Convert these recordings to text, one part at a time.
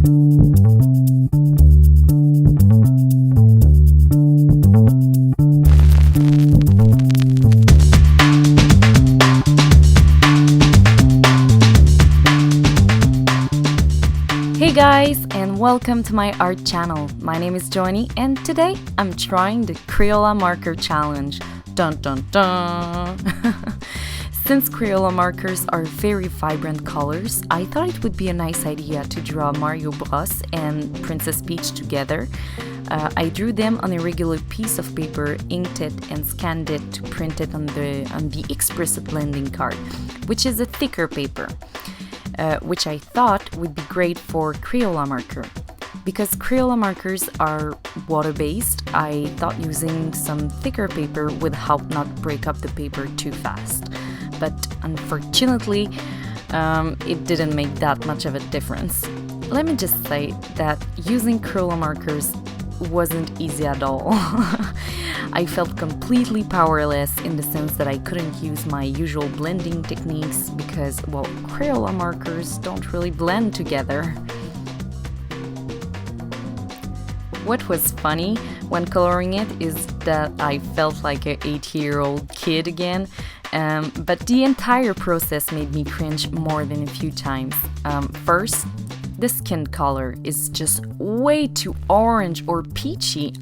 Hey guys, and welcome to my art channel. My name is Joany, and today I'm trying the Crayola Marker challenge. Dun dun dun! Since Crayola markers are very vibrant colors, I thought it would be a nice idea to draw Mario Bros and Princess Peach together. I drew them on a regular piece of paper, inked it, and scanned it to print it on the Express blending card, which is a thicker paper. Which I thought would be great for Crayola marker. Because Crayola markers are water-based, I thought using some thicker paper would help not break up the paper too fast. But unfortunately, it didn't make that much of a difference. Let me just say that using Crayola markers wasn't easy at all. I felt completely powerless in the sense that I couldn't use my usual blending techniques because, well, Crayola markers don't really blend together. What was funny when coloring it is that I felt like an 8-year-old kid again, but the entire process made me cringe more than a few times. First, the skin color is just way too orange or peachy.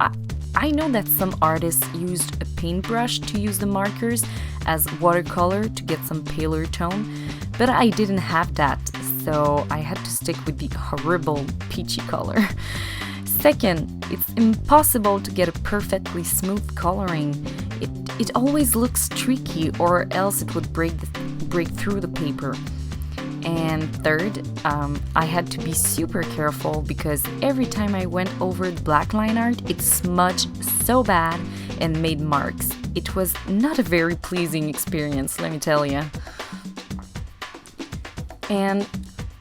I know that some artists used a paintbrush to use the markers as watercolor to get some paler tone, but I didn't have that, so I had to stick with the horrible peachy color. Second, it's impossible to get a perfectly smooth coloring. It always looks streaky, or else it would break through the paper. And third, I had to be super careful because every time I went over the black line art, it smudged so bad and made marks. It was not a very pleasing experience, let me tell you. And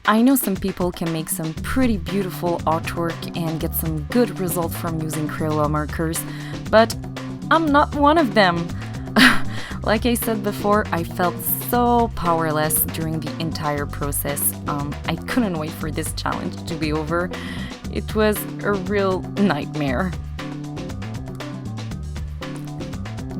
I know some people can make some pretty beautiful artwork and get some good results from using Crayola markers, but I'm not one of them. Like I said before, I felt so powerless during the entire process. I couldn't wait for this challenge to be over. It was a real nightmare.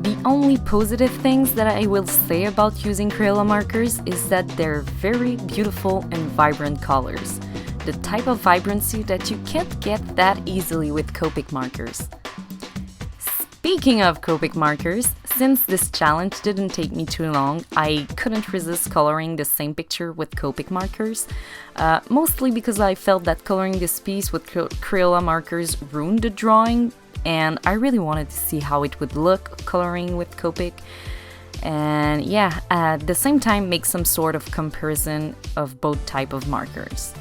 The only positive things that I will say about using Crayola markers is that they're very beautiful and vibrant colors. The type of vibrancy that you can't get that easily with Copic markers. Speaking of Copic markers, since this challenge didn't take me too long, I couldn't resist coloring the same picture with Copic markers, mostly because I felt that coloring this piece with Crayola markers ruined the drawing, and I really wanted to see how it would look coloring with Copic, and yeah, at the same time make some sort of comparison of both type of markers.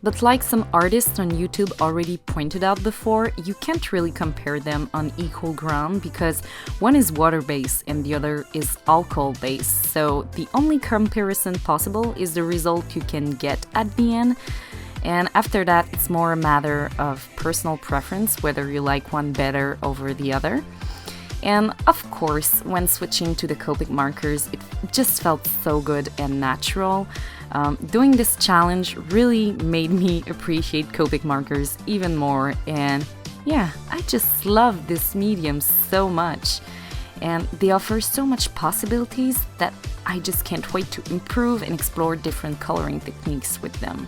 But like some artists on YouTube already pointed out before, you can't really compare them on equal ground because one is water-based and the other is alcohol-based. So the only comparison possible is the result you can get at the end. And after that, it's more a matter of personal preference, whether you like one better over the other. And of course, when switching to the Copic markers, it just felt so good and natural. Doing this challenge really made me appreciate Copic markers even more, and yeah, I just love this medium so much. And they offer so much possibilities that I just can't wait to improve and explore different coloring techniques with them.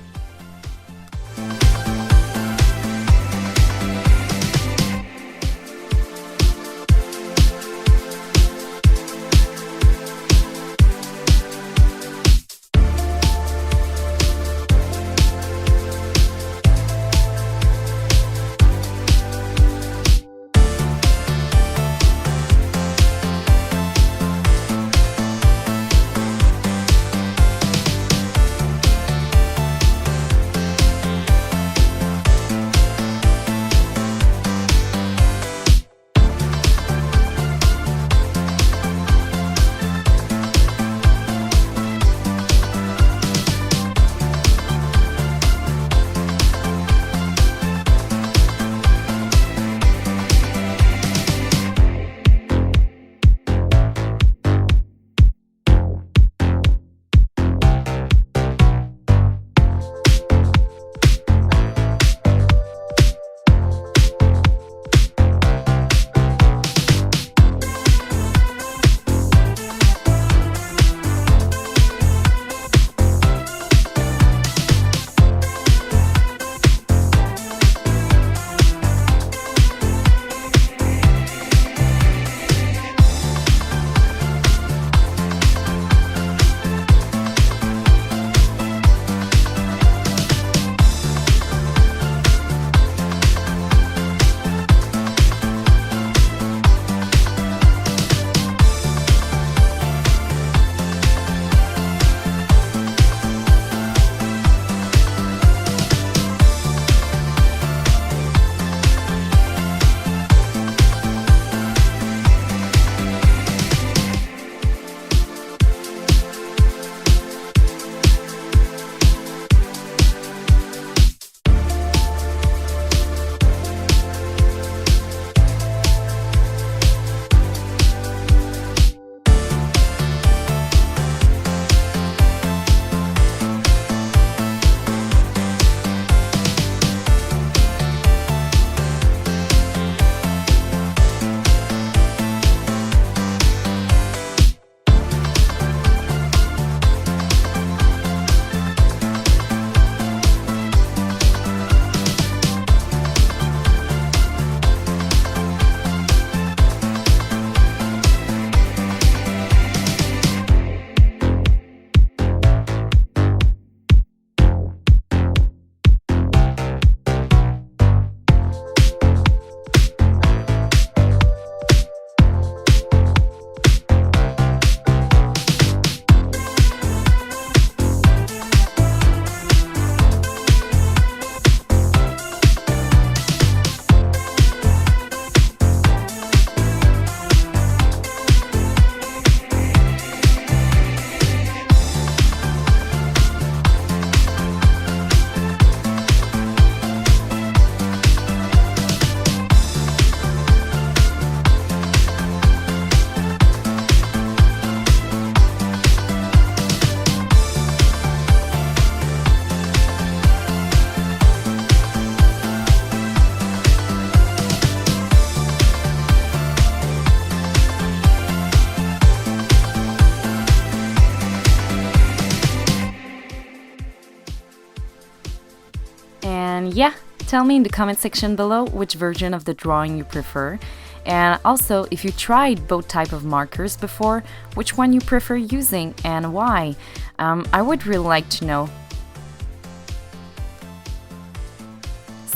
yeah, tell me in the comment section below which version of the drawing you prefer. And also, if you tried both type of markers before, which one you prefer using and why. I would really like to know.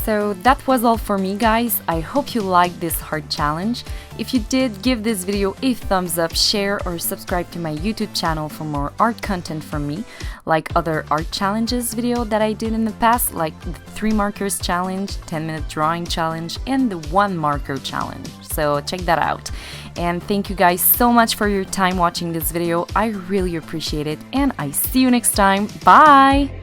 So that was all for me, guys. I hope you liked this hard challenge. If you did, give this video a thumbs up, share or subscribe to my YouTube channel for more art content from me, like other art challenges video that I did in the past, like the 3 markers challenge, 10-minute drawing challenge, and the 1 marker challenge. So check that out. And thank you guys so much for your time watching this video. I really appreciate it, and I see you next time. Bye!